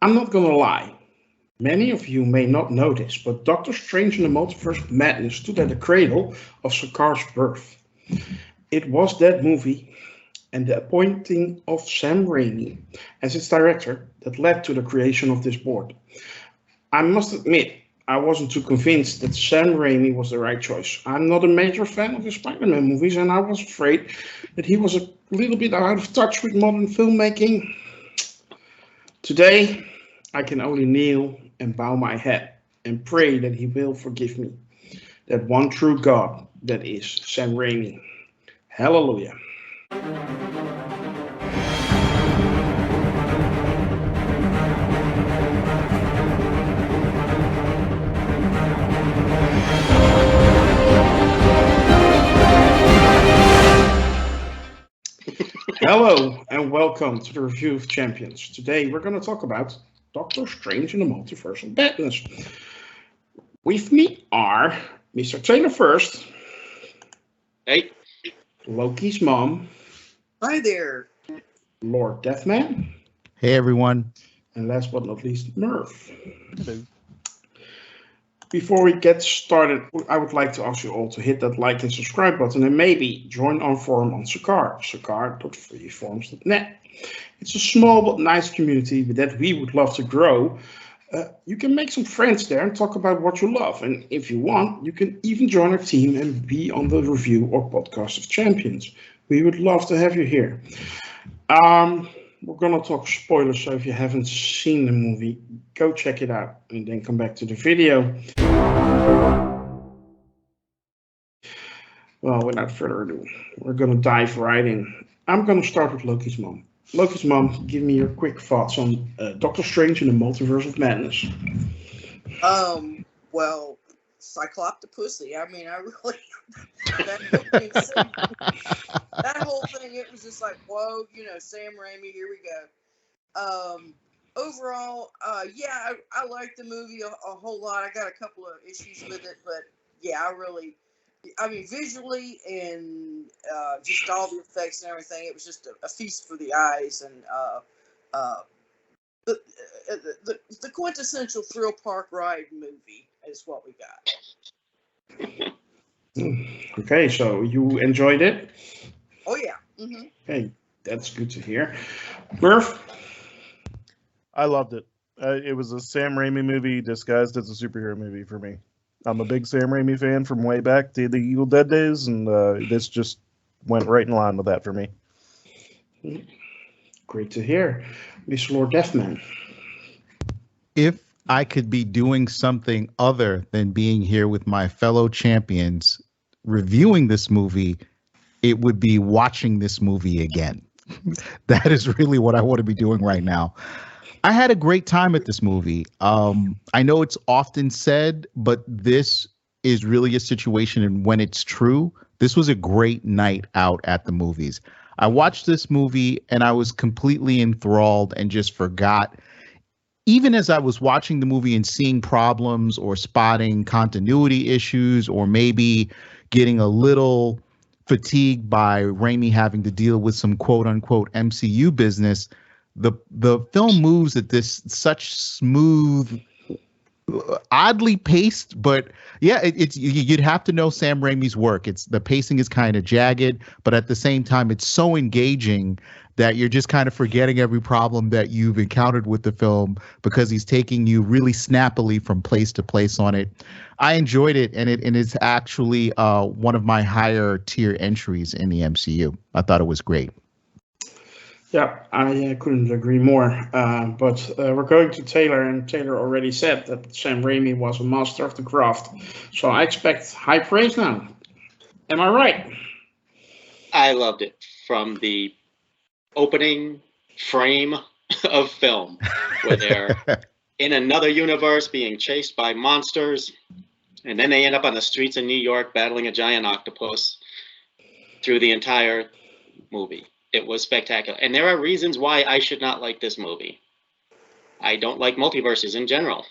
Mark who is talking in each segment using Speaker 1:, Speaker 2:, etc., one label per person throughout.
Speaker 1: I'm not gonna lie. Many of you may not know this, but Doctor Strange in the Multiverse of Madness stood at the cradle of Sakar's birth. It was that movie and the appointing of Sam Raimi as its director that led to the creation of this board. I must admit, I wasn't too convinced that Sam Raimi was the right choice. I'm not a major fan of the Spider-Man movies, and I was afraid that he was a little bit out of touch with modern filmmaking. Today, I can only kneel and bow my head and pray that he will forgive me. That one true God that is Sam Raimi. Hallelujah. Hello and welcome to the Review of Champions. Today we're going to talk about Doctor Strange in the Multiverse of Madness. With me are Mr. Taylor first.
Speaker 2: Hey.
Speaker 1: Loki's mom.
Speaker 3: Hi there.
Speaker 1: Lord Deathman.
Speaker 4: Hey everyone.
Speaker 1: And last but not least, Merv.
Speaker 4: Hello.
Speaker 1: Before we get started, I would like to ask you all to hit that like and subscribe button and maybe join our forum on Sakar, sakar.freeforums.net. It's a small but nice community that we would love to grow. You can make some friends there and talk about what you love. And if you want, you can even join our team and be on the review or podcast of champions. We would love to have you here. We're going to talk spoilers, so if you haven't seen the movie, go check it out and then come back to the video. Well, without further ado, we're going to dive right in. I'm going to start with Loki's mom. Loki's mom, give me your quick thoughts on Doctor Strange in the Multiverse of Madness.
Speaker 3: Well, Cyclops the pussy. I mean, I really that whole thing. It was just like, whoa, Sam Raimi. Here we go. Overall, yeah, I like the movie a whole lot. I got a couple of issues with it, but yeah, I mean, visually and just all the effects and everything, it was just a feast for the eyes, and the quintessential thrill park ride movie is what we got.
Speaker 1: Okay, so you enjoyed it?
Speaker 3: Oh yeah. Mm-hmm.
Speaker 1: Hey, that's good to hear. Merv?
Speaker 5: I loved it. It was a Sam Raimi movie disguised as a superhero movie for me. I'm a big Sam Raimi fan from way back to the Evil Dead days, and this just went right in line with that for me.
Speaker 1: Great to hear. Miss Lord Deathman.
Speaker 4: If I could be doing something other than being here with my fellow champions reviewing this movie, it would be watching this movie again. That is really what I want to be doing right now. I had a great time at this movie. I know it's often said, but this is really a situation, and when it's true, this was a great night out at the movies. I watched this movie and I was completely enthralled and just forgot. Even as I was watching the movie and seeing problems or spotting continuity issues or maybe getting a little fatigued by Raimi having to deal with some quote unquote MCU business, the film moves at this such smooth, oddly paced, but yeah, it's you'd have to know Sam Raimi's work. It's the pacing is kind of jagged, but at the same time, it's so engaging that you're just kind of forgetting every problem that you've encountered with the film because he's taking you really snappily from place to place on it. I enjoyed it, and it's actually one of my higher tier entries in the MCU. I thought it was great.
Speaker 1: Yeah, I couldn't agree more. But we're going to Taylor, and Taylor already said that Sam Raimi was a master of the craft. So I expect high praise now. Am I right?
Speaker 2: I loved it from the opening frame of film where they're in another universe being chased by monsters, and then they end up on the streets of New York battling a giant octopus through the entire movie. It was spectacular. And there are reasons why I should not like this movie. I don't like multiverses in general.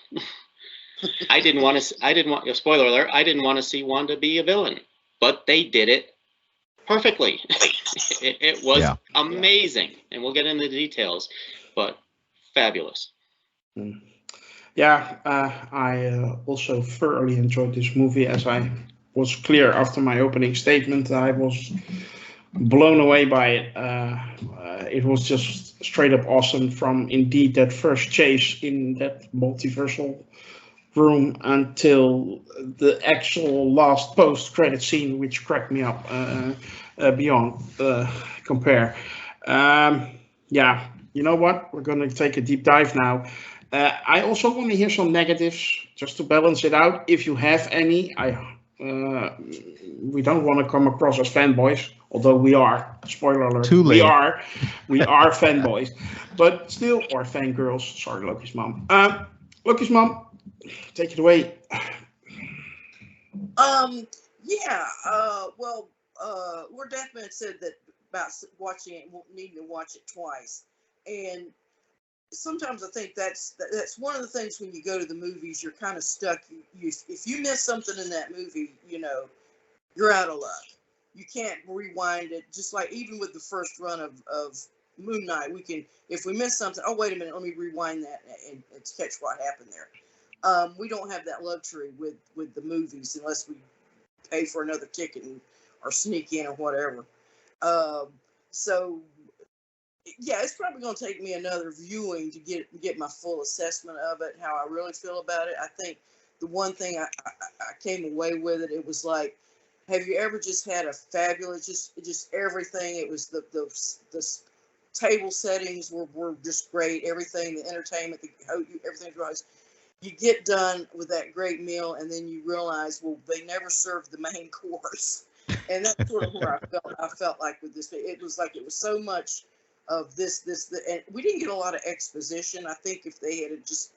Speaker 2: I didn't want, spoiler alert, I didn't want to see Wanda be a villain, but they did it perfectly. It was amazing. And we'll get into the details, but fabulous.
Speaker 1: Mm. Yeah, I also thoroughly enjoyed this movie. As I was clear after my opening statement, I was blown away by it. It was just straight up awesome from indeed that first chase in that multiversal room until the actual last post-credit scene, which cracked me up beyond compare. Yeah, you know what? We're going to take a deep dive now. I also want to hear some negatives just to balance it out. If you have any, we don't want to come across as fanboys, although we are. Spoiler alert:
Speaker 4: Too late.
Speaker 1: we are fanboys, but still, or fangirls. Sorry, Loki's mom. Loki's mom, take it away.
Speaker 3: Yeah. Well, Lord Deathman said that about watching it, needing to watch it twice, and sometimes I think that's one of the things when you go to the movies, you're kind of stuck. If you miss something in that movie, you're out of luck. You can't rewind it. Just like even with the first run of Moon Knight, we can, if we miss something, oh wait a minute, let me rewind that and catch what happened there. We don't have that luxury with the movies unless we pay for another ticket or sneak in or whatever. So yeah, it's probably going to take me another viewing to get my full assessment of it, how I really feel about it. I think the one thing I came away with it was like, have you ever just had a fabulous, just everything? It was the table settings were just great. Everything, the entertainment, everything's right. You get done with that great meal, and then you realize, well, they never served the main course, and that's sort of where I felt like with this. It was like it was so much of this, and we didn't get a lot of exposition. I think if they had just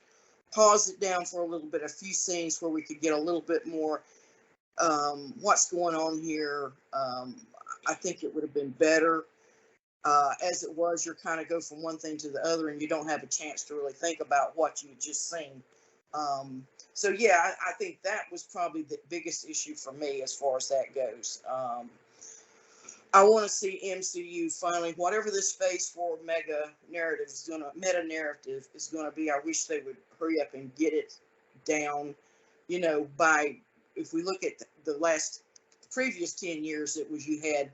Speaker 3: paused it down for a little bit, a few scenes where we could get a little bit more what's going on here, I think it would have been better. As it was, you're kind of go from one thing to the other, and you don't have a chance to really think about what you just seen. So yeah, I think that was probably the biggest issue for me as far as that goes. I want to see MCU finally, whatever this phase 4 meta narrative is going to be. I wish they would hurry up and get it down. By, if we look at the previous 10 years, it was, you had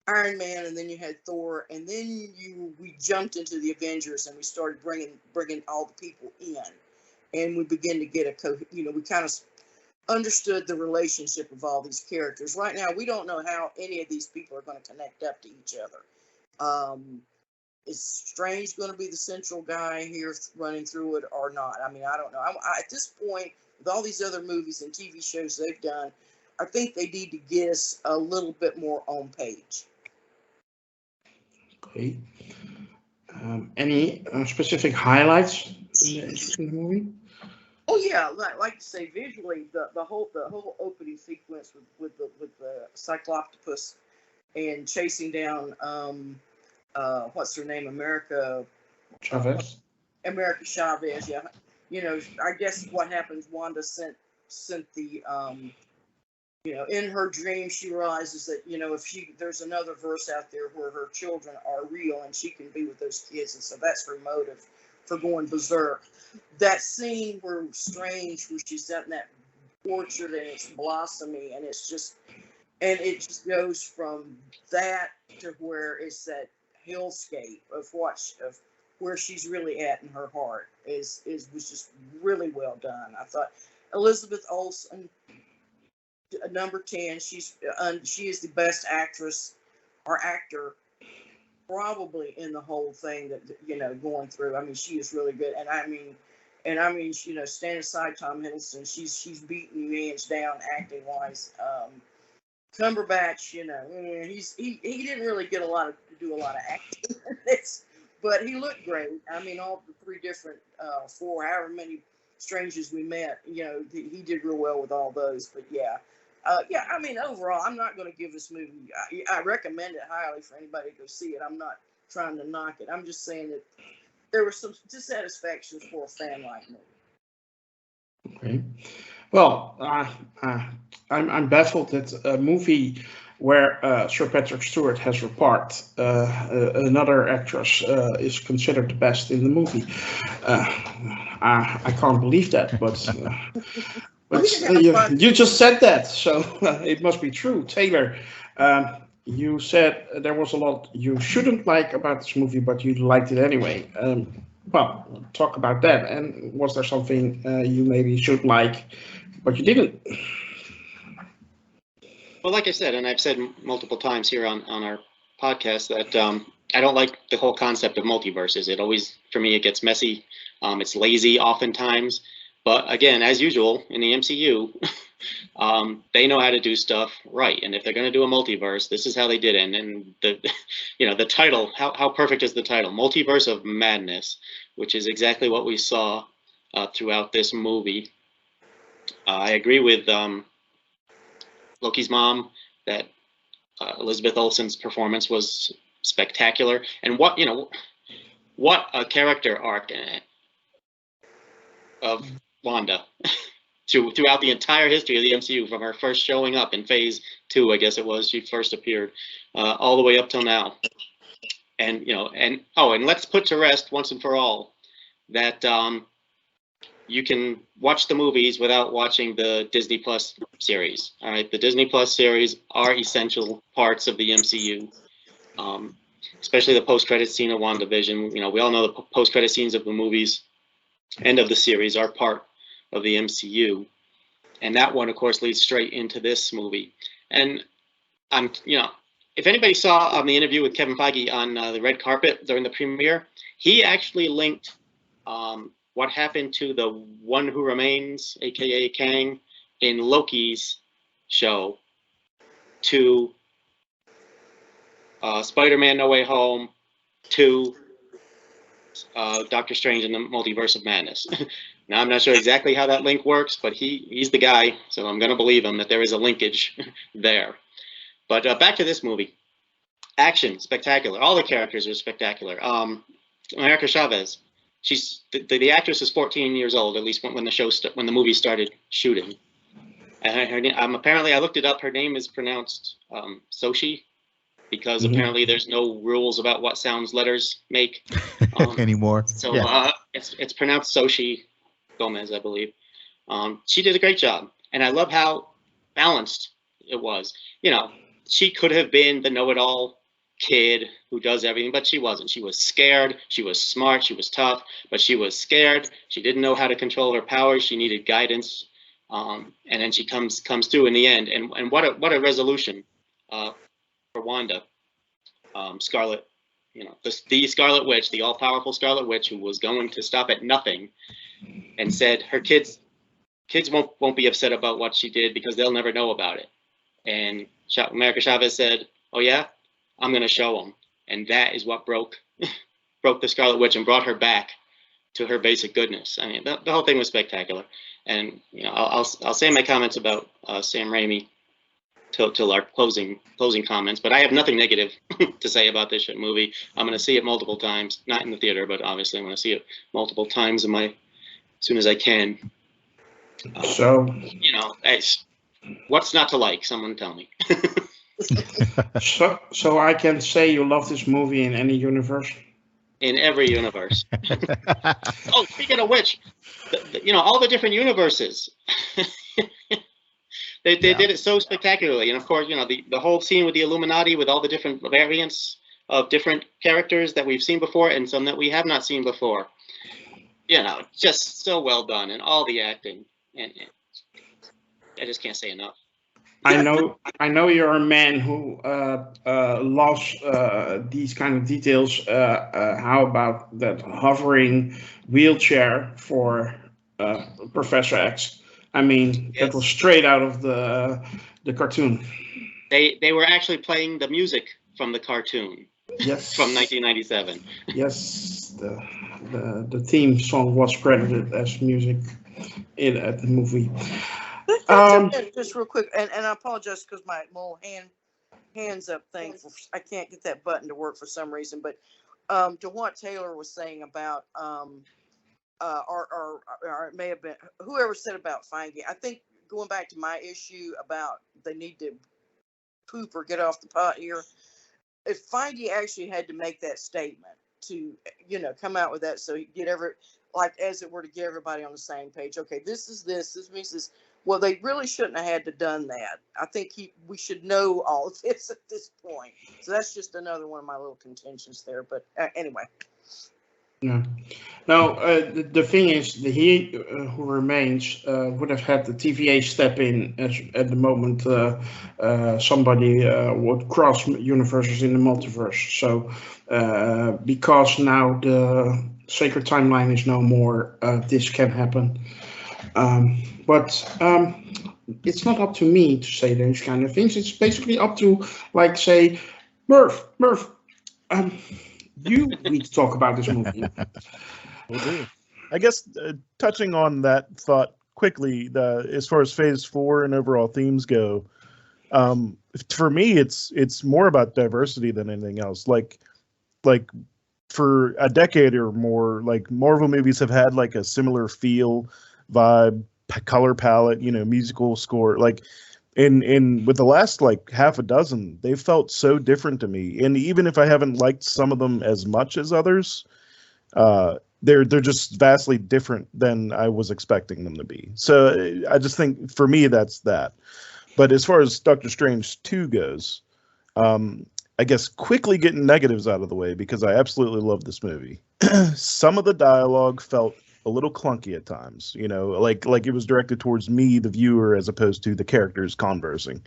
Speaker 3: Iron Man, and then you had Thor, and then we jumped into the Avengers, and we started bringing all the people in, and we began to get we kind of understood the relationship of all these characters. Right now, we don't know how any of these people are going to connect up to each other. Is Strange going to be the central guy here running through it or not? I mean, I don't know. At this point, with all these other movies and TV shows they've done, I think they need to get us a little bit more on page.
Speaker 1: Okay. Any specific highlights in the movie?
Speaker 3: Oh yeah, like to say visually, the whole opening sequence with the Cycloptopus and chasing down what's her name, America
Speaker 1: Chavez.
Speaker 3: Yeah. I guess what happens, Wanda sent the in her dream, she realizes that, if there's another verse out there where her children are real and she can be with those kids. And so that's her motive for going berserk. That scene where she's out in that orchard and it's blossoming and it just goes from that to where it's that hellscape of where she's really at in her heart was just really well done. I thought Elizabeth Olsen, number 10, she is the best actress or actor probably in the whole thing that going through. I mean, she is really good, and I mean stand aside Tom Hiddleston, she's beating you hands down acting wise. Cumberbatch, he didn't really get to do a lot of acting in this, but he looked great. I mean, all the 3 different 4, however many strangers we met, he did real well with all those. But yeah, I mean, overall, I'm not going to give this movie. I recommend it highly for anybody to go see it. I'm not trying to knock it. I'm just saying that there was some dissatisfaction for a fan like me.
Speaker 1: Okay. Well, I'm baffled that a movie where Sir Patrick Stewart has her part, another actress is considered the best in the movie. I can't believe that, but
Speaker 3: We can have fun.
Speaker 1: you just said that, so it must be true. Taylor, you said there was a lot you shouldn't like about this movie, but you liked it anyway. Well, talk about that. And was there something you maybe should like, but you didn't?
Speaker 2: Well, like I said, and I've said multiple times here on our podcast, that I don't like the whole concept of multiverses. It always, for me, it gets messy. It's lazy oftentimes. But again, as usual in the MCU, they know how to do stuff right. And if they're going to do a multiverse, this is how they did it. And the, the title, how perfect is the title? Multiverse of Madness, which is exactly what we saw throughout this movie. I agree with Loki's mom that Elizabeth Olsen's performance was spectacular. And what a character arc of Wanda throughout the entire history of the MCU, from her first showing up in Phase 2, I guess it was, she first appeared, all the way up till now. And and let's put to rest once and for all that you can watch the movies without watching the Disney Plus series. All right, the Disney Plus series are essential parts of the MCU, especially the post-credit scene of WandaVision. We all know the post-credit scenes of the movies and of the series are part of the MCU, and that one, of course, leads straight into this movie. And if anybody saw the interview with Kevin Feige on the red carpet during the premiere, he actually linked what happened to the One Who Remains, aka Kang, in Loki's show to Spider-Man: No Way Home to Doctor Strange in the Multiverse of Madness. Now, I'm not sure exactly how that link works, but he's the guy, so I'm going to believe him that there is a linkage there. But back to this movie. Action, spectacular. All the characters are spectacular. America Chavez, she's the actress is 14 years old, at least when the movie started shooting. And apparently, I looked it up. Her name is pronounced Sochi, because apparently there's no rules about what sounds letters make
Speaker 4: anymore.
Speaker 2: So it's pronounced Sochi Gomez, I believe. She did a great job, and I love how balanced it was. She could have been the know-it-all kid who does everything, but she wasn't. She was scared. She was smart. She was tough, but she was scared. She didn't know how to control her powers. She needed guidance, and then she comes through in the end. And what a resolution for Wanda, Scarlet. The Scarlet Witch, the all-powerful Scarlet Witch, who was going to stop at nothing, and said her kids won't be upset about what she did because they'll never know about it. And America Chavez said, "Oh yeah, I'm going to show them," and that is what broke the Scarlet Witch and brought her back to her basic goodness. I mean, the whole thing was spectacular. And I'll say my comments about Sam Raimi till our closing comments, but I have nothing negative to say about this movie. I'm going to see it multiple times, not in the theater, but obviously I'm going to see it multiple times as soon as I can. What's not to like? Someone tell me.
Speaker 1: So I can say you love this movie in any universe?
Speaker 2: In every universe. Oh, speaking of which, all the different universes. They did it so spectacularly. And of course, the whole scene with the Illuminati, with all the different variants of different characters that we've seen before and some that we have not seen before. Just so well done, and all the acting. And I just can't say enough.
Speaker 1: I know you're a man who loves these kind of details. How about that hovering wheelchair for Professor X? I mean,
Speaker 2: Yes.
Speaker 1: That was straight out of the cartoon.
Speaker 2: They were actually playing the music from the cartoon.
Speaker 1: Yes.
Speaker 2: From 1997.
Speaker 1: Yes, the theme song was credited as music in the movie.
Speaker 3: Just real quick, and I apologize because my little hands up thing, I can't get that button to work for some reason. But to what Taylor was saying about, or it may have been whoever said about Feige. I think going back to my issue about they need to poop or get off the pot here. If Feige actually had to make that statement to, come out with that, so he get like as it were, to get everybody on the same page. Okay, this is this. This means this. Well, they really shouldn't have had to done that. I think we should know all of this at this point. So that's just another one of my little contentions there. But anyway.
Speaker 1: Yeah. Now, the thing is, he who remains would have had the TVA step in at the moment somebody would cross universes in the multiverse. So, because now the sacred timeline is no more, this can happen. But it's not up to me to say those kind of things. It's basically up to, like, say, Merv, you need to talk about this movie.
Speaker 5: Will do. I guess touching on that thought quickly, as far as Phase 4 and overall themes go, for me, it's more about diversity than anything else. Like for a decade or more, like Marvel movies have had like a similar feel, vibe, color palette, musical score, like. In with the last like half a dozen, they felt so different to me. And even if I haven't liked some of them as much as others, they're just vastly different than I was expecting them to be. So I just think for me that's that. But as far as Doctor Strange 2 goes, I guess quickly getting negatives out of the way, because I absolutely love this movie. Some of the dialogue felt a little clunky at times, like it was directed towards me, the viewer, as opposed to the characters conversing.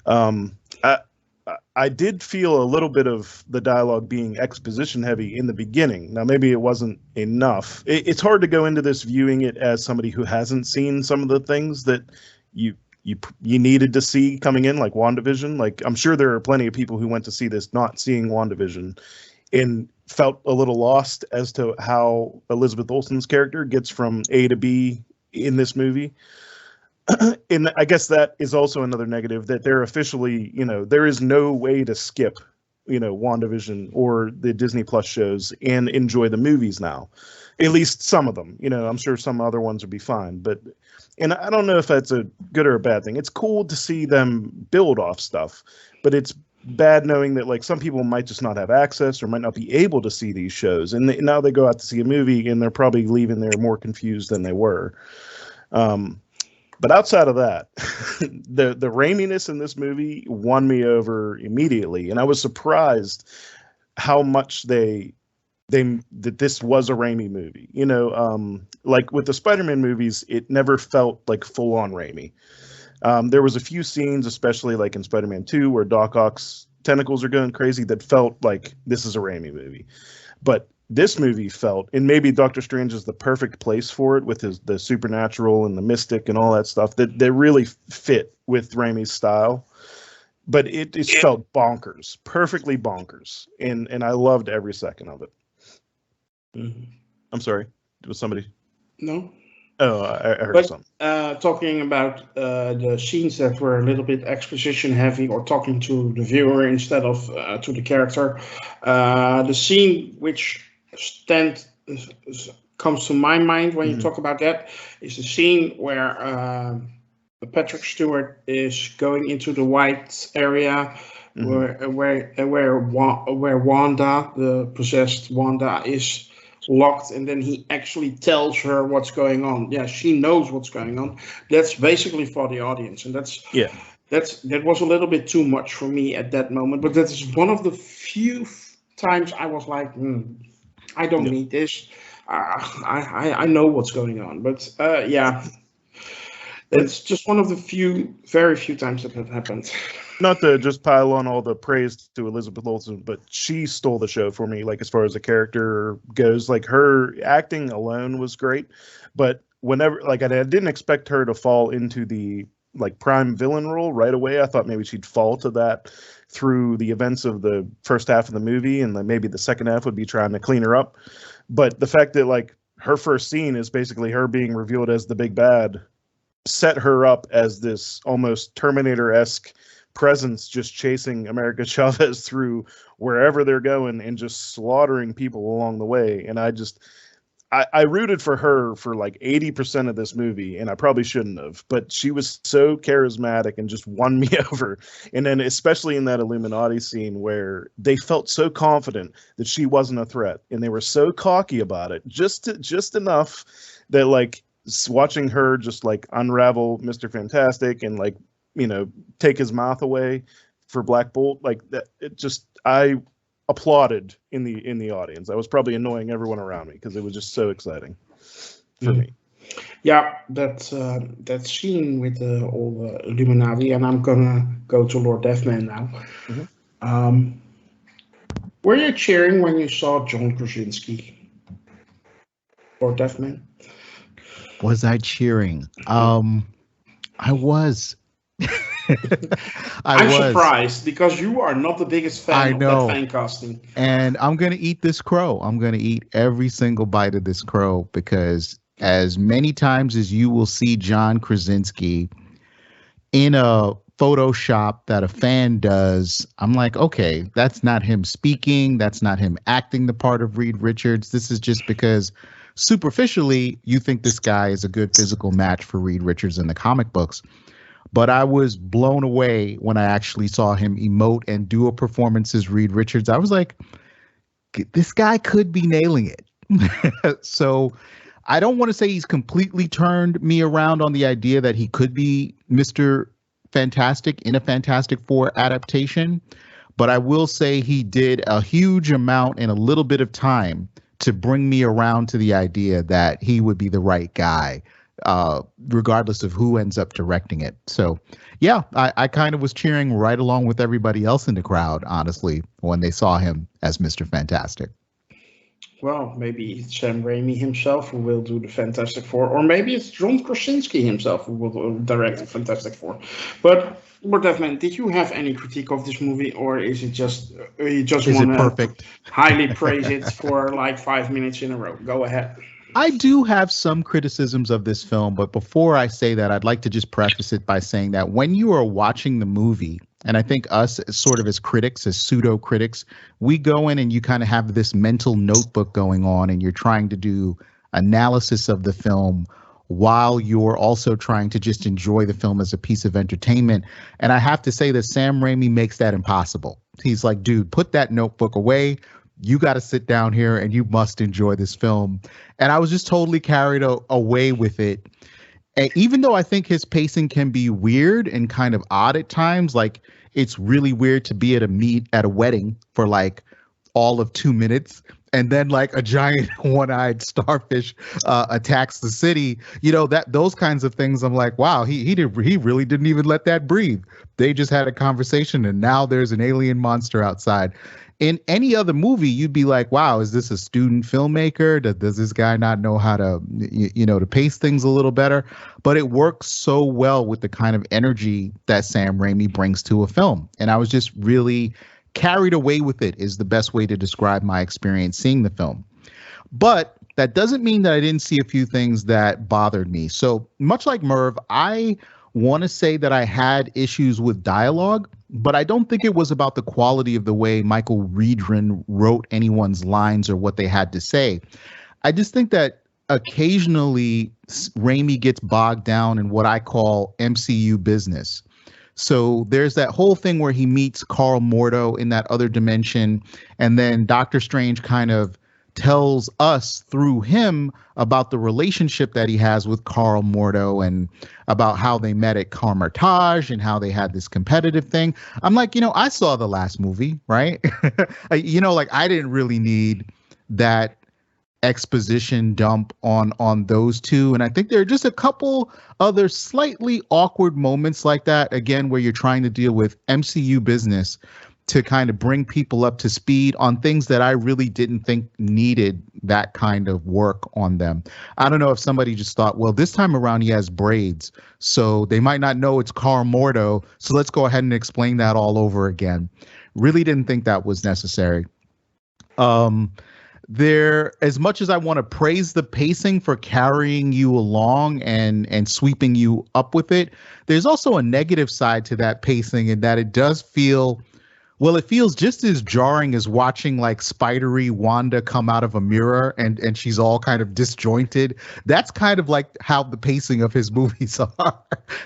Speaker 5: I did feel a little bit of the dialogue being exposition heavy in the beginning. Now, maybe it wasn't enough. It's hard to go into this viewing it as somebody who hasn't seen some of the things that you needed to see coming in, like WandaVision. Like, I'm sure there are plenty of people who went to see this not seeing WandaVision and felt a little lost as to how Elizabeth Olsen's character gets from A to B in this movie. And I guess that is also another negative, that they're officially, there is no way to skip, WandaVision or the Disney Plus shows and enjoy the movies now. At least some of them, I'm sure some other ones would be fine. And I don't know if that's a good or a bad thing. It's cool to see them build off stuff, but it's bad knowing that like some people might just not have access or might not be able to see these shows, and now they go out to see a movie and they're probably leaving there more confused than they were. But outside of that, the Raiminess in this movie won me over immediately, and I was surprised how much that this was a Raimi movie. Like with the Spider-Man movies, it never felt like full on Raimi. There was a few scenes, especially like in Spider-Man 2, where Doc Ock's tentacles are going crazy, that felt like this is a Raimi movie. But this movie felt, and maybe Doctor Strange is the perfect place for it with the supernatural and the mystic and all that stuff, that really fit with Raimi's style. But it felt bonkers, perfectly bonkers. And I loved every second of it. Mm-hmm. I'm sorry. Was somebody?
Speaker 1: No.
Speaker 5: Oh, I heard something.
Speaker 1: Talking about the scenes that were a little bit exposition heavy, or talking to the viewer instead of to the character, the scene which comes to my mind when you talk about that is the scene where Patrick Stewart is going into the white area, where Wanda, the possessed Wanda, is locked, and then he actually tells her what's going on. Yeah, she knows what's going on. That's basically for the audience, and that was a little bit too much for me at that moment. But that is one of the few times I was like, I don't need this. I know what's going on. But it's just one of the very few times that happened.
Speaker 5: Not to just pile on all the praise to Elizabeth Olsen, but she stole the show for me, like as far as the character goes. Like her acting alone was great, but whenever, like, I didn't expect her to fall into the like prime villain role right away. I thought maybe she'd fall to that through the events of the first half of the movie, and then maybe the second half would be trying to clean her up. But the fact that like her first scene is basically her being revealed as the big bad set her up as this almost Terminator-esque presence, just chasing America Chavez through wherever they're going and just slaughtering people along the way. And I I rooted for her for like 80% of this movie, and I probably shouldn't have, but she was so charismatic and just won me over. And then especially in that Illuminati scene where they felt so confident that she wasn't a threat, and they were so cocky about it, just enough that like watching her just like unravel Mr. Fantastic and like, you know, take his mouth away for Black Bolt, like that, it just, I applauded in the audience. I was probably annoying everyone around me because it was just so exciting for me.
Speaker 1: Yeah, that scene with all the Illuminati, and I'm gonna go to Lord Deathman now. Were you cheering when you saw John Krasinski, Lord Deathman?
Speaker 4: Was I cheering? I was.
Speaker 1: I'm surprised because you are not the biggest fan of that fan casting.
Speaker 4: And I'm going to eat this crow. I'm going to eat every single bite of this crow because as many times as you will see John Krasinski in a Photoshop that a fan does, I'm like, okay, that's not him speaking. That's not him acting the part of Reed Richards. This is just because superficially you think this guy is a good physical match for Reed Richards in the comic books. But I was blown away when I actually saw him emote and do a performance as Reed Richards. I was like, this guy could be nailing it. So I don't want to say he's completely turned me around on the idea that he could be Mr. Fantastic in a Fantastic Four adaptation. But I will say he did a huge amount in a little bit of time to bring me around to the idea that he would be the right guy, regardless of who ends up directing it. So, yeah, I kind of was cheering right along with everybody else in the crowd, honestly, when they saw him as Mr. Fantastic.
Speaker 1: Well, maybe it's Sam Raimi himself who will do the Fantastic Four, or maybe it's John Krasinski himself who will direct the Fantastic Four. But, Lord Deathman, did you have any critique of this movie, or is it just you just want to
Speaker 4: perfect?
Speaker 1: Highly praise it for like 5 minutes in a row? Go ahead.
Speaker 4: I do have some criticisms of this film, but before I say that, I'd like to just preface it by saying that when you are watching the movie, and I think us sort of as critics, as pseudo critics, we go in and you kind of have this mental notebook going on and you're trying to do analysis of the film while you're also trying to just enjoy the film as a piece of entertainment. And I have to say that Sam Raimi makes that impossible. He's like, dude, put that notebook away. You got to sit down here and you must enjoy this film. And I was just totally carried away with it. And even though I think his pacing can be weird and kind of odd at times, like it's really weird to be at a wedding for like all of 2 minutes. And then like a giant one-eyed starfish attacks the city, you know, that those kinds of things. I'm like, wow, he really didn't even let that breathe. They just had a conversation and now there's an alien monster outside. In any other movie, you'd be like, wow, is this a student filmmaker? Does this guy not know how to, to pace things a little better? But it works so well with the kind of energy that Sam Raimi brings to a film. And I was just really carried away with it is the best way to describe my experience seeing the film. But that doesn't mean that I didn't see a few things that bothered me. So much like Merv, I want to say that I had issues with dialogue, but I don't think it was about the quality of the way Michael Riedren wrote anyone's lines or what they had to say. I just think that occasionally Raimi gets bogged down in what I call MCU business. So there's that whole thing where he meets Carl Mordo in that other dimension, and then Doctor Strange kind of tells us through him about the relationship that he has with Carl Mordo and about how they met at Carmartage and how they had this competitive thing. I'm like, I saw the last movie, right? I didn't really need that exposition dump on those two. And I think there are just a couple other slightly awkward moments like that, again, where you're trying to deal with MCU business to kind of bring people up to speed on things that I really didn't think needed that kind of work on them. I don't know if somebody just thought, well, this time around he has braids, so they might not know it's Carl Mordo, so let's go ahead and explain that all over again. Really didn't think that was necessary. As much as I want to praise the pacing for carrying you along and sweeping you up with it, there's also a negative side to that pacing in that it does feel, Well, it feels just as jarring as watching like spidery Wanda come out of a mirror and she's all kind of disjointed. That's kind of like how the pacing of his movies are.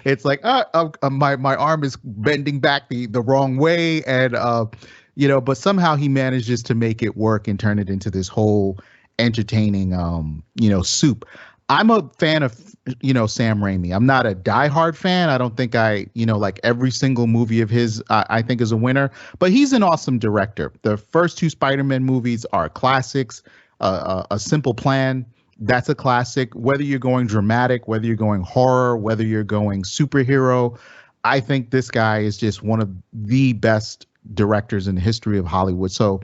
Speaker 4: It's like, my arm is bending back the wrong way, and but somehow he manages to make it work and turn it into this whole entertaining soup. I'm a fan of Sam Raimi. I'm not a diehard fan. I don't think like every single movie of his I think is a winner, but he's an awesome director. The first 2 Spider-Man movies are classics. A Simple Plan, that's a classic. Whether you're going dramatic, whether you're going horror, whether you're going superhero, I think this guy is just one of the best directors in the history of Hollywood. So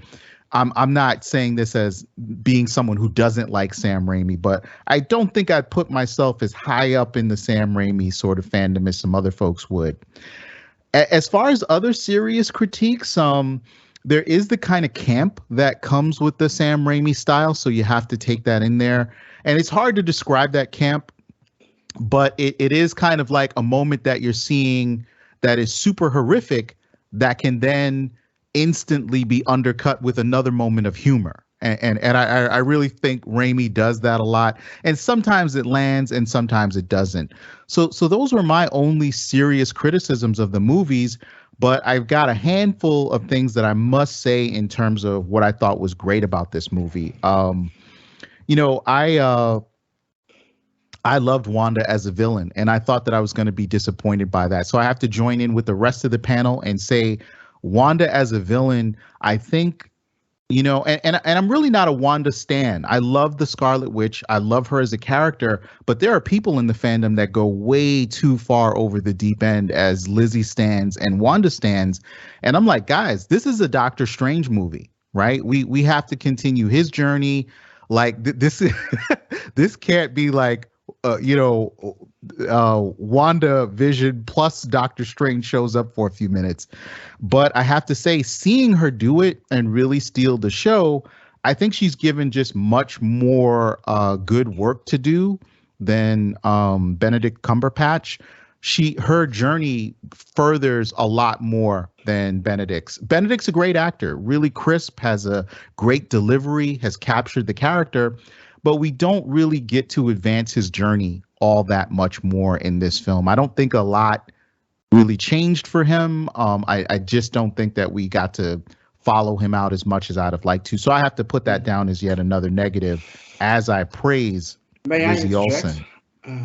Speaker 4: I'm not saying this as being someone who doesn't like Sam Raimi, but I don't think I'd put myself as high up in the Sam Raimi sort of fandom as some other folks would. As far as other serious critiques, there is the kind of camp that comes with the Sam Raimi style, so you have to take that in there. And it's hard to describe that camp, but it is kind of like a moment that you're seeing that is super horrific that can then instantly be undercut with another moment of humor. And I really think Raimi does that a lot. And sometimes it lands and sometimes it doesn't. So those were my only serious criticisms of the movies. But I've got a handful of things that I must say in terms of what I thought was great about this movie. I loved Wanda as a villain, and I thought that I was going to be disappointed by that. So I have to join in with the rest of the panel and say Wanda as a villain, I think, and I'm really not a Wanda stan. I love the Scarlet Witch. I love her as a character, but there are people in the fandom that go way too far over the deep end as Lizzie stans and Wanda stans. And I'm like, guys, this is a Doctor Strange movie, right? We have to continue his journey. Like this this can't be like Wanda Vision plus Doctor Strange shows up for a few minutes. But I have to say, seeing her do it and really steal the show, I think she's given just much more good work to do than Benedict Cumberbatch. Her journey furthers a lot more than Benedict's. Benedict's a great actor, really crisp, has a great delivery, has captured the character, but we don't really get to advance his journey all that much more in this film. I don't think a lot really changed for him. I just don't think that we got to follow him out as much as I'd have liked to. So I have to put that down as yet another negative as I praise Lizzie Olsen.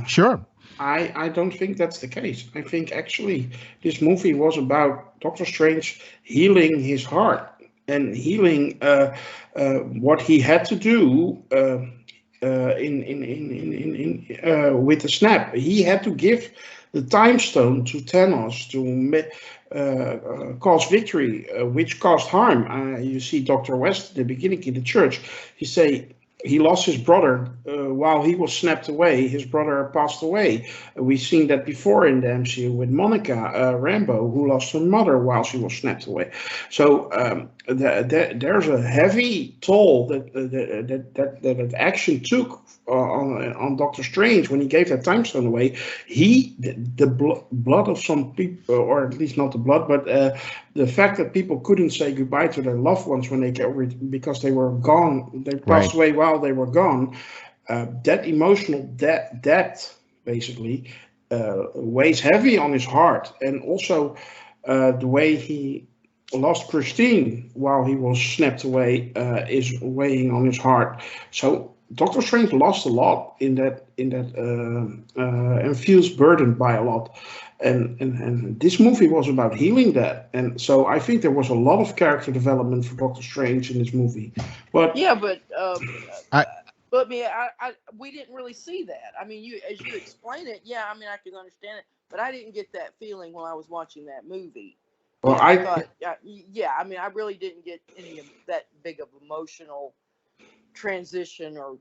Speaker 4: Sure.
Speaker 1: I don't think that's the case. I think actually this movie was about Doctor Strange healing his heart and healing what he had to do with the snap. He had to give the time stone to Thanos to cause victory, which caused harm. You see Dr. West at the beginning in the church. He lost his brother while he was snapped away. His brother passed away. We've seen that before in the MCU with Monica Rambeau, who lost her mother while she was snapped away. So there's a heavy toll that action took on Doctor Strange when he gave that time stone away. The blood of some people, or at least not the blood, but the fact that people couldn't say goodbye to their loved ones when because they were gone, they passed away while they were gone. That emotional debt basically weighs heavy on his heart, and also the way he lost Christine while he was snapped away is weighing on his heart. So Doctor Strange lost a lot in that, and feels burdened by a lot. And this movie was about healing that, and so I think there was a lot of character development for Doctor Strange in this movie. But
Speaker 3: we didn't really see that. I mean, as you explain it, I mean, I can understand it, but I didn't get that feeling when I was watching that movie.
Speaker 1: Well,
Speaker 3: I thought, I mean, I really didn't get any of that big of emotional transition or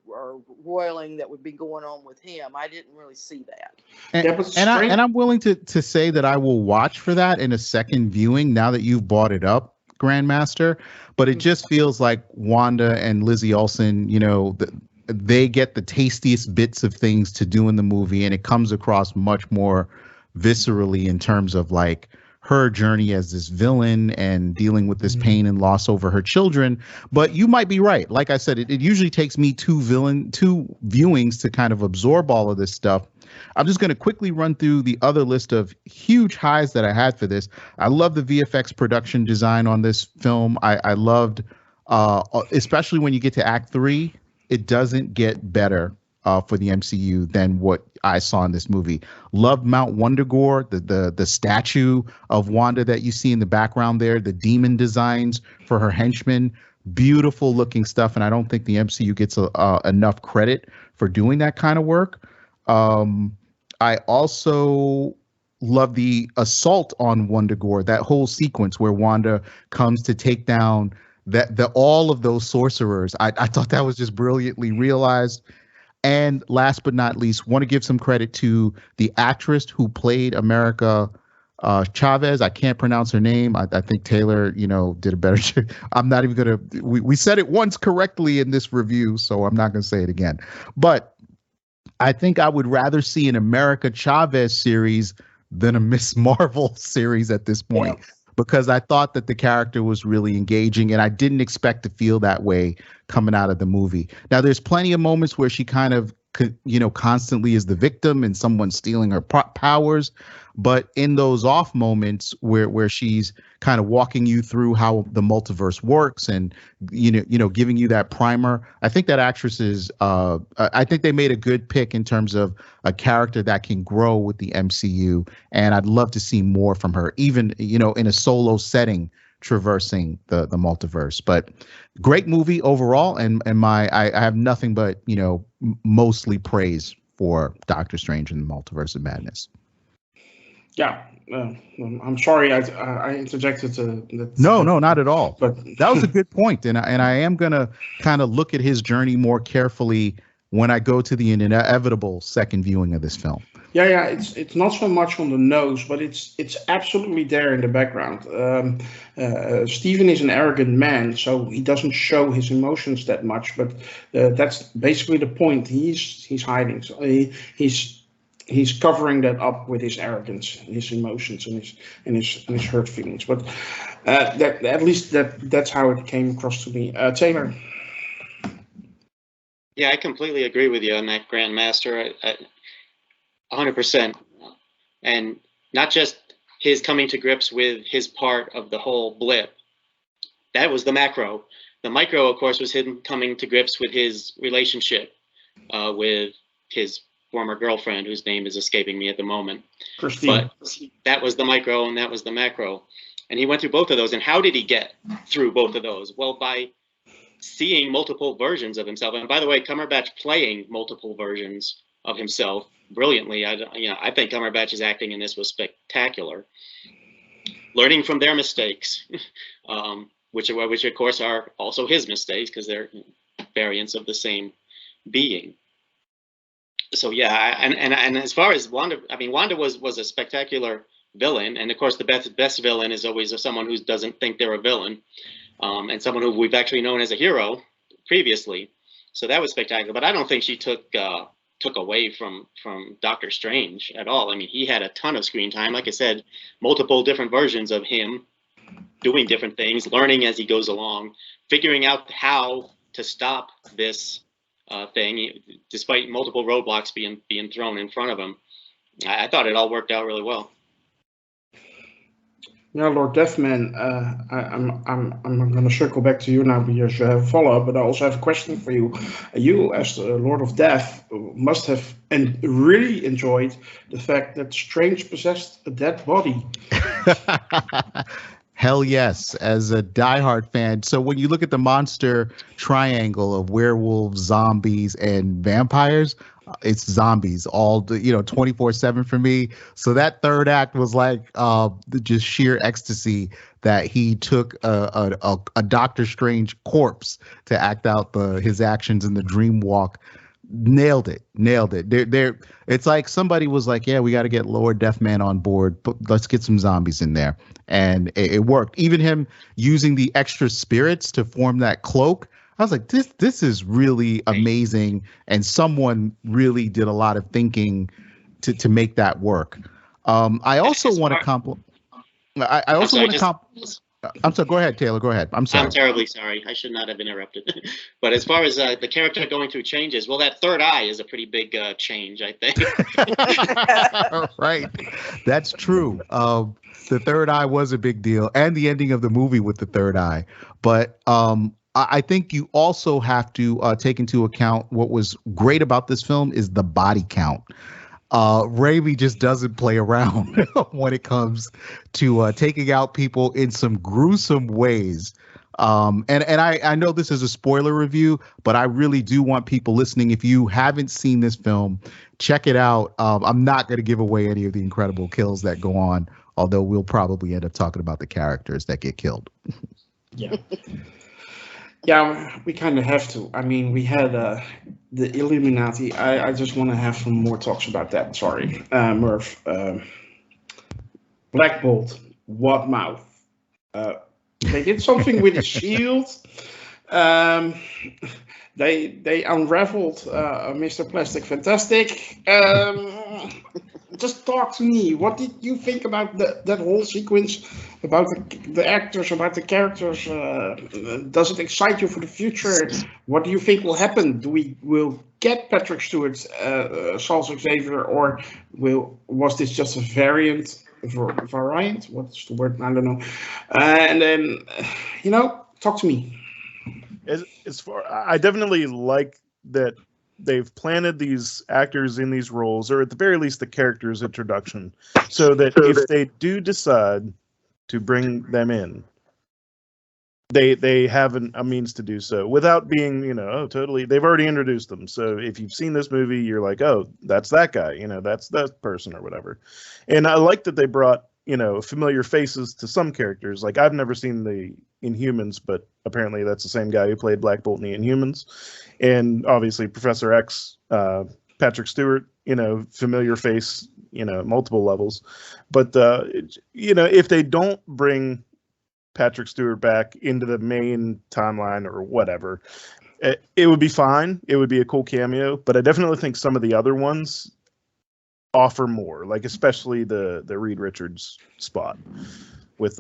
Speaker 3: roiling that would be going on with him. I didn't really see that.
Speaker 4: And I'm willing to say that I will watch for that in a second viewing now that you've brought it up, Grandmaster. But it just feels like Wanda and Lizzie Olsen, they get the tastiest bits of things to do in the movie, and it comes across much more viscerally in terms of like her journey as this villain and dealing with this pain and loss over her children. But you might be right. Like I said, it usually takes me two viewings to kind of absorb all of this stuff. I'm just going to quickly run through the other list of huge highs that I had for this. I love the VFX production design on this film. I loved, especially when you get to Act 3, it doesn't get better for the MCU than what I saw in this movie. Loved Mount Wundagore, the statue of Wanda that you see in the background there, the demon designs for her henchmen, beautiful looking stuff. And I don't think the MCU gets enough credit for doing that kind of work. I also love the assault on Wundagore, that whole sequence where Wanda comes to take down all of those sorcerers. I thought that was just brilliantly realized. And last but not least, want to give some credit to the actress who played America Chavez. I can't pronounce her name. I think Taylor, did a better job. I'm not even going to, we said it once correctly in this review, so I'm not going to say it again. But I think I would rather see an America Chavez series than a Miss Marvel series at this point, because I thought that the character was really engaging, and I didn't expect to feel that way coming out of the movie. Now, there's plenty of moments where she kind of, constantly is the victim and someone's stealing her powers. But in those off moments where she's kind of walking you through how the multiverse works and, giving you that primer, I think that actress is, I think they made a good pick in terms of a character that can grow with the MCU. And I'd love to see more from her, even, in a solo setting, traversing the multiverse. But great movie overall. And I have nothing but, mostly praise for Doctor Strange and the Multiverse of Madness.
Speaker 1: Yeah, I'm sorry I interjected.
Speaker 4: No, not at all.
Speaker 1: But
Speaker 4: that was a good point, and I am gonna kind of look at his journey more carefully when I go to the inevitable second viewing of this film.
Speaker 1: Yeah, it's not so much on the nose, but it's absolutely there in the background. Steven is an arrogant man, so he doesn't show his emotions that much. But that's basically the point. He's hiding. So he's covering that up with his arrogance, his emotions, and his hurt feelings. But that at least that's how it came across to me. Taylor.
Speaker 2: Yeah, I completely agree with you on that, Grandmaster. 100%. And not just his coming to grips with his part of the whole blip. That was the macro. The micro, of course, was him coming to grips with his relationship with his former girlfriend, whose name is escaping me at the moment.
Speaker 1: Christine.
Speaker 2: But that was the micro and that was the macro. And he went through both of those. And how did he get through both of those? Well, by seeing multiple versions of himself. And by the way, Cumberbatch playing multiple versions of himself brilliantly. I think Cumberbatch's acting in this was spectacular. Learning from their mistakes, which of course are also his mistakes because they're variants of the same being. So yeah, and as far as Wanda, Wanda was a spectacular villain, and of course the best villain is always someone who doesn't think they're a villain, and someone who we've actually known as a hero previously. So that was spectacular. But I don't think she took away from Doctor Strange at all. He had a ton of screen time. Like I said, multiple different versions of him doing different things, learning as he goes along, figuring out how to stop this thing, despite multiple roadblocks being thrown in front of him. I thought it all worked out really well.
Speaker 1: Yeah, Lord Deathman, I'm going to circle back to you now because you have a follow-up, but I also have a question for you. You, as the Lord of Death, must have really enjoyed the fact that Strange possessed a dead body.
Speaker 4: Hell yes, as a diehard fan. So when you look at the monster triangle of werewolves, zombies, and vampires, it's zombies all 24/7 for me. So that third act was like just sheer ecstasy that he took a Doctor Strange corpse to act out his actions in the dream walk. Nailed it. It's like somebody was like, yeah, we got to get Lord Deathman on board, but let's get some zombies in there. And it worked. Even him using the extra spirits to form that cloak, I was like, this is really amazing. And someone really did a lot of thinking to make that work. I also want to compliment. I
Speaker 2: I'm
Speaker 4: also
Speaker 2: sorry,
Speaker 4: want to I'm sorry. Go ahead, Taylor. Go ahead. I'm sorry.
Speaker 2: I'm terribly sorry. I should not have interrupted. But as far as the character going through changes, well, that third eye is a pretty big change, I think.
Speaker 4: Right. That's true. The third eye was a big deal, and the ending of the movie with the third eye. But I think you also have to take into account what was great about this film is the body count. Raimi just doesn't play around when it comes to taking out people in some gruesome ways. And I know this is a spoiler review, but I really do want people listening, if you haven't seen this film, check it out. I'm not going to give away any of the incredible kills that go on, although we'll probably end up talking about the characters that get killed.
Speaker 1: Yeah. Yeah, we kind of have to. I mean, we had the Illuminati. I just want to have some more talks about that. Sorry, Merv. Black Bolt, what mouth? They did something with his shield. They unraveled Mr. Plastic Fantastic. Just talk to me. What did you think about that whole sequence? About the actors, about the characters? Does it excite you for the future? What do you think will happen? Will get Patrick Stewart, Charles Xavier, or was this just a variant? What's the word? I don't know. And then, talk to me.
Speaker 5: As far, I definitely like that they've planted these actors in these roles, or at the very least the character's introduction, so that if they do decide to bring them in, they have a means to do so without being, totally. They've already introduced them. So if you've seen this movie, you're like, oh, that's that guy, that's that person or whatever. And I like that they brought, familiar faces to some characters. Like, I've never seen the Inhumans, but apparently that's the same guy who played Black Bolt in the Inhumans. And obviously Professor X, Patrick Stewart, familiar face, multiple levels. But, if they don't bring Patrick Stewart back into the main timeline or whatever, it would be fine. It would be a cool cameo, but I definitely think some of the other ones offer more, like especially the Reed Richards spot with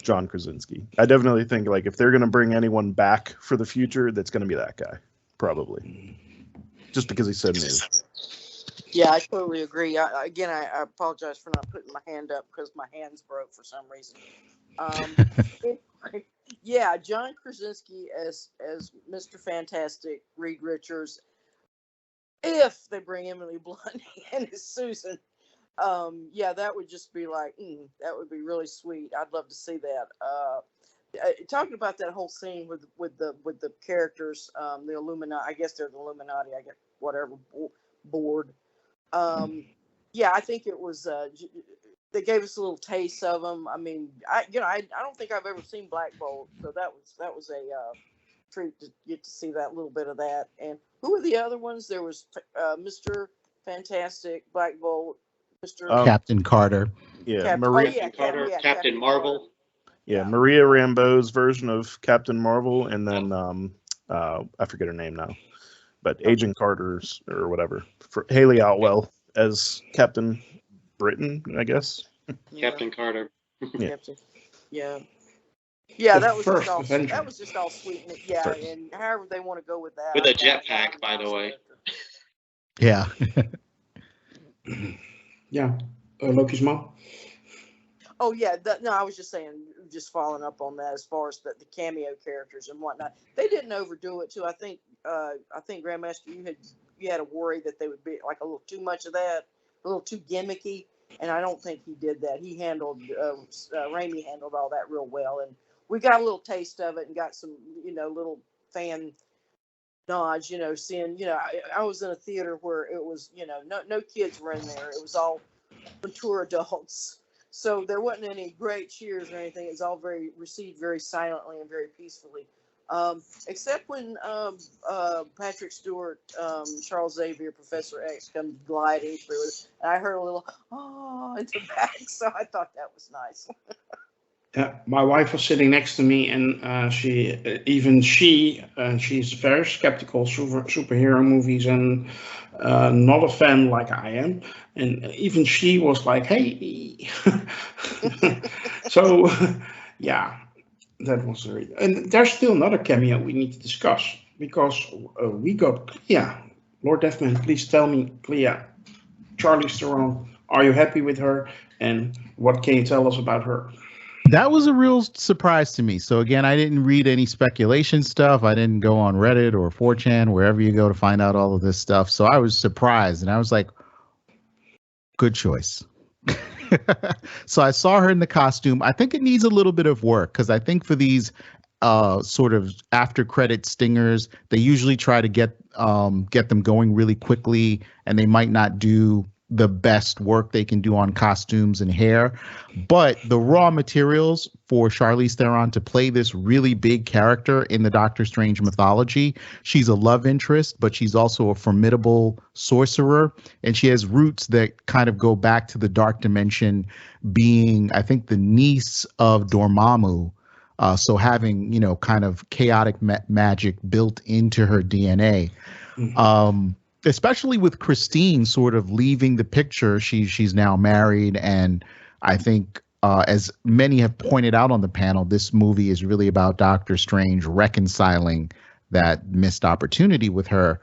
Speaker 5: John Krasinski. I definitely think, like, if they're going to bring anyone back for the future, that's going to be that guy, probably, just because he's so new.
Speaker 3: Yeah, I totally agree. I apologize for not putting my hand up because my hands broke for some reason. Yeah, John Krasinski as Mr. Fantastic, Reed Richards. If they bring Emily Blunt in as Susan, that would just be like, that would be really sweet. I'd love to see that. Talking about that whole scene with the characters, the Illuminati. I guess they're the Illuminati. I get whatever board. I think it was. They gave us a little taste of them. I mean, I don't think I've ever seen Black Bolt, so that was a treat to get to see that little bit of that. And who were the other ones? There was Mr. Fantastic, Black Bolt, Mr.
Speaker 4: Captain Carter.
Speaker 5: Yeah,
Speaker 2: Captain Marvel.
Speaker 5: Yeah, Maria Rambeau's version of Captain Marvel, and then I forget her name now, but Agent Carter's or whatever, for Haley Atwell as Captain Britain, I guess.
Speaker 2: Captain Carter.
Speaker 3: Yeah, that was just all sweet. And however they want to go with that.
Speaker 2: With a jetpack, by the way.
Speaker 4: Yeah.
Speaker 1: Yeah. Lokismom.
Speaker 3: Oh yeah, I was just saying, just following up on that as far as the cameo characters and whatnot. They didn't overdo it too. I think Grandmaster, you had a worry that they would be like a little too much of that, a little too gimmicky, and I don't think he did that. He handled Raimi handled all that real well, and we got a little taste of it and got some little fan nods. Seeing I was in a theater where it was no kids were in there. It was all mature adults. So there wasn't any great cheers or anything. It was all received very silently and very peacefully. Except when Patrick Stewart, Charles Xavier, Professor X comes gliding through, and I heard a little in the back, so I thought that was nice.
Speaker 2: Yeah,
Speaker 3: Yeah,
Speaker 2: that was
Speaker 3: that was
Speaker 1: Yeah, my wife was sitting next to me, and she's very skeptical superhero movies and not a fan like I am. And even she was like, "Hey," so yeah, that was the reason. And there's still another cameo we need to discuss because we got Clea. Lord Deathman, please tell me, Clea, Charlize Theron, are you happy with her? And what can you tell us about her?
Speaker 4: That was a real surprise to me. So again, I didn't read any speculation stuff. I didn't go on Reddit or 4chan, wherever you go to find out all of this stuff. So I was surprised, and I was like, good choice. So I saw her in the costume. I think it needs a little bit of work because I think for these sort of after credit stingers, they usually try to get them going really quickly, and they might not do the best work they can do on costumes and hair. But the raw materials for Charlize Theron to play this really big character in the Doctor Strange mythology, she's a love interest, but she's also a formidable sorcerer, and she has roots that kind of go back to the Dark Dimension, being, I think, the niece of Dormammu. So having, kind of chaotic magic built into her DNA. Especially with Christine sort of leaving the picture. She's now married, and I think as many have pointed out on the panel, this movie is really about Doctor Strange reconciling that missed opportunity with her.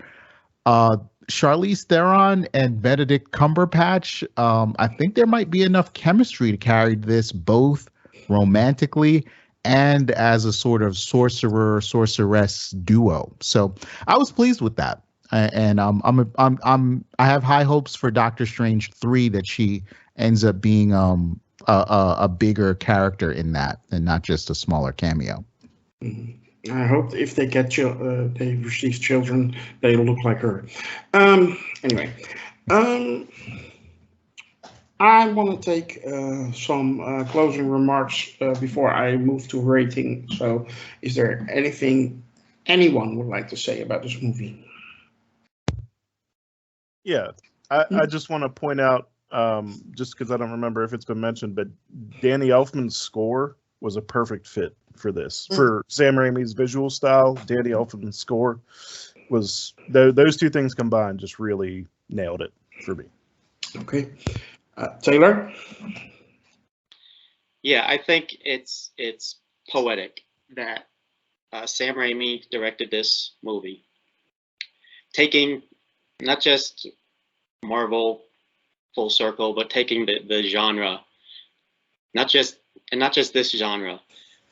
Speaker 4: Charlize Theron and Benedict Cumberbatch, I think there might be enough chemistry to carry this both romantically and as a sort of sorceress duo. So I was pleased with that. And I have high hopes for Doctor Strange 3 that she ends up being a bigger character in that and not just a smaller cameo.
Speaker 1: I hope if they get they receive children, they look like her. Anyway, I want to take some closing remarks before I move to rating. So, is there anything anyone would like to say about this movie?
Speaker 5: Yeah, I just want to point out, just because I don't remember if it's been mentioned, but Danny Elfman's score was a perfect fit for this. For Sam Raimi's visual style, Danny Elfman's score was, those two things combined just really nailed it for me.
Speaker 1: Okay. Taylor?
Speaker 2: Yeah, I think it's poetic that Sam Raimi directed this movie, taking not just Marvel full circle, but taking the genre, not just this genre.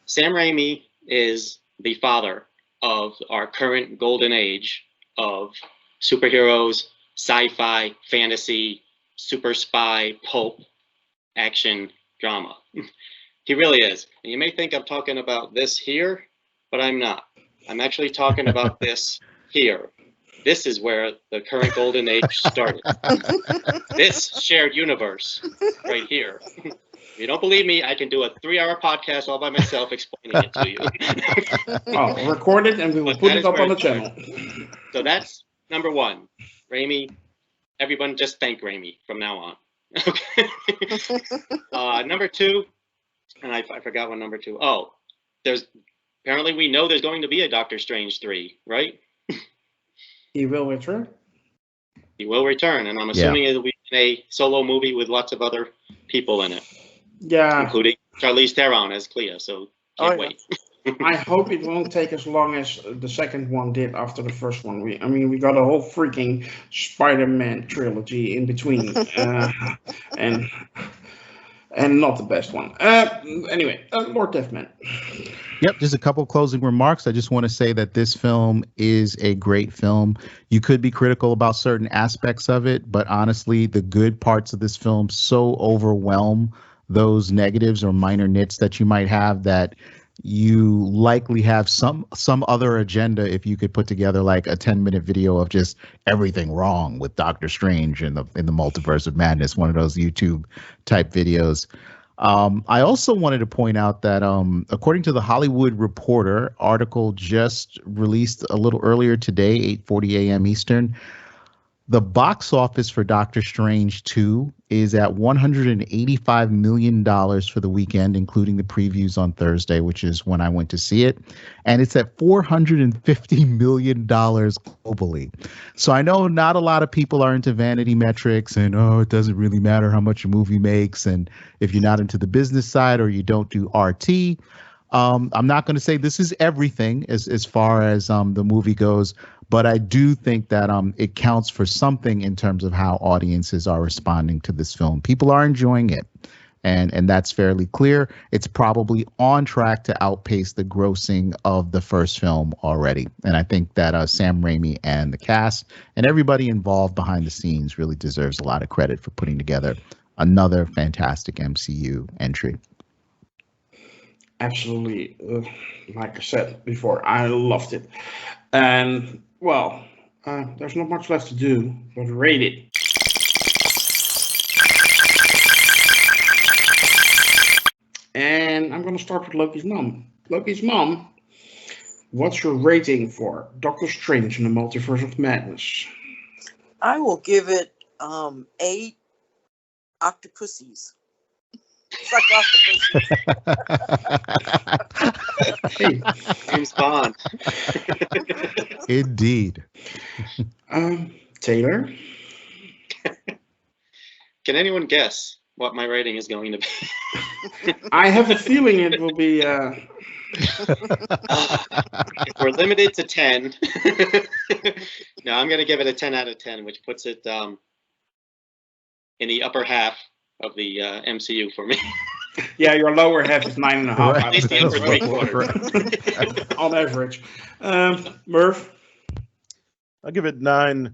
Speaker 2: Sam Raimi is the father of our current golden age of superheroes, sci-fi, fantasy, super spy, pulp, action, drama. He really is. And you may think I'm talking about this here, but I'm not. I'm actually talking about this here. This is where the current golden age started. This shared universe right here. If you don't believe me, I can do a 3-hour podcast all by myself explaining it to you.
Speaker 1: I'll record it and we will put it up on the channel.
Speaker 2: So that's number one. Raimi, everyone just thank Raimi from now on. Okay. Number two, and I forgot what number two. Oh, apparently we know there's going to be a Doctor Strange 3, right?
Speaker 1: He will return?
Speaker 2: He will return, and I'm assuming it'll be a solo movie with lots of other people in it.
Speaker 1: Yeah.
Speaker 2: Including Charlize Theron as Clea, so can't wait.
Speaker 1: I hope it won't take as long as the second one did after the first one. We got a whole freaking Spider-Man trilogy in between, and not the best one. Anyway, Lord Deathman.
Speaker 4: Yep, just a couple closing remarks. I just want to say that this film is a great film. You could be critical about certain aspects of it, but honestly, the good parts of this film so overwhelm those negatives or minor nits that you might have that you likely have some other agenda if you could put together like a 10-minute video of just everything wrong with Doctor Strange in the Multiverse of Madness, one of those YouTube type videos. I also wanted to point out that according to the Hollywood Reporter article just released a little earlier today, 8:40 a.m. Eastern, The box office for Doctor Strange 2 is at $185 million for the weekend, including the previews on Thursday, which is when I went to see it. And it's at $450 million globally. So I know not a lot of people are into vanity metrics and, it doesn't really matter how much a movie makes. And if you're not into the business side or you don't do RT, I'm not going to say this is everything as far as the movie goes, but I do think that it counts for something in terms of how audiences are responding to this film. People are enjoying it, and that's fairly clear. It's probably on track to outpace the grossing of the first film already. And I think that Sam Raimi and the cast and everybody involved behind the scenes really deserves a lot of credit for putting together another fantastic MCU entry.
Speaker 1: Absolutely. Like I said before, I loved it. And, well, there's not much left to do but rate it. And I'm going to start with Loki's mom. Loki's mom, what's your rating for Doctor Strange in the Multiverse of Madness?
Speaker 3: I will give it 8 octopuses.
Speaker 1: Hey,
Speaker 2: James Bond.
Speaker 4: Indeed.
Speaker 1: Taylor?
Speaker 2: Can anyone guess what my rating is going to be?
Speaker 1: I have a feeling it will be...
Speaker 2: If we're limited to 10, no, I'm going to give it a 10 out of 10, which puts it in the upper half of the MCU for me.
Speaker 1: Yeah, your lower half is 9.5.
Speaker 4: Right.
Speaker 2: At least the upper 3/4.
Speaker 1: On average. Merv?
Speaker 5: I'll give it 9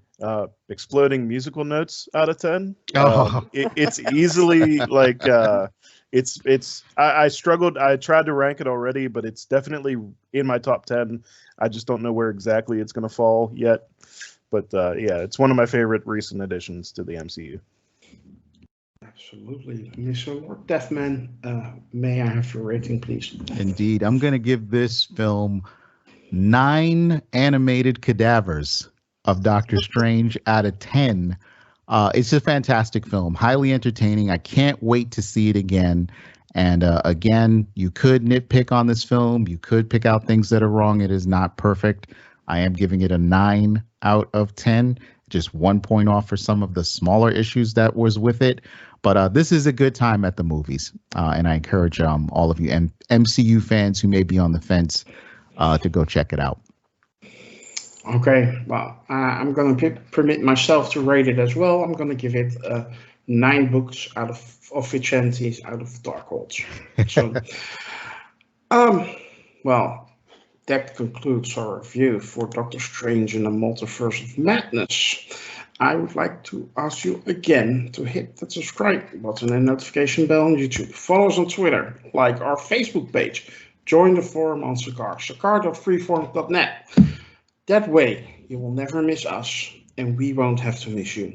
Speaker 5: exploding musical notes out of 10.
Speaker 4: Oh.
Speaker 5: It's easily like I struggled. I tried to rank it already, but it's definitely in my top 10. I just don't know where exactly it's going to fall yet. But yeah, it's one of my favorite recent additions to the MCU.
Speaker 1: Absolutely. Mr. Lord Deathman, may I have your rating, please?
Speaker 4: Indeed. I'm going to give this film 9 animated cadavers of Doctor Strange out of 10. It's a fantastic film, highly entertaining. I can't wait to see it again. And again, you could nitpick on this film. You could pick out things that are wrong. It is not perfect. I am giving it a 9 out of 10. Just 1 point off for some of the smaller issues that was with it. But this is a good time at the movies. And I encourage all of you MCU fans who may be on the fence to go check it out.
Speaker 1: Okay, well, I'm going to permit myself to rate it as well. I'm going to give it 9 books out of Vicente's out of Darkholds. So, well, that concludes our review for Doctor Strange in the Multiverse of Madness. I would like to ask you again to hit that subscribe button and notification bell on YouTube. Follow us on Twitter, like our Facebook page, join the forum on Cigar, cigar.freeform.net. That way, you will never miss us, and we won't have to miss you.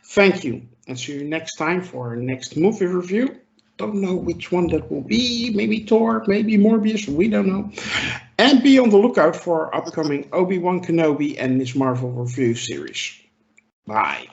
Speaker 1: Thank you, and see you next time for our next movie review. Don't know which one that will be. Maybe Thor, maybe Morbius, we don't know. And be on the lookout for our upcoming Obi-Wan Kenobi and Ms. Marvel review series. Bye.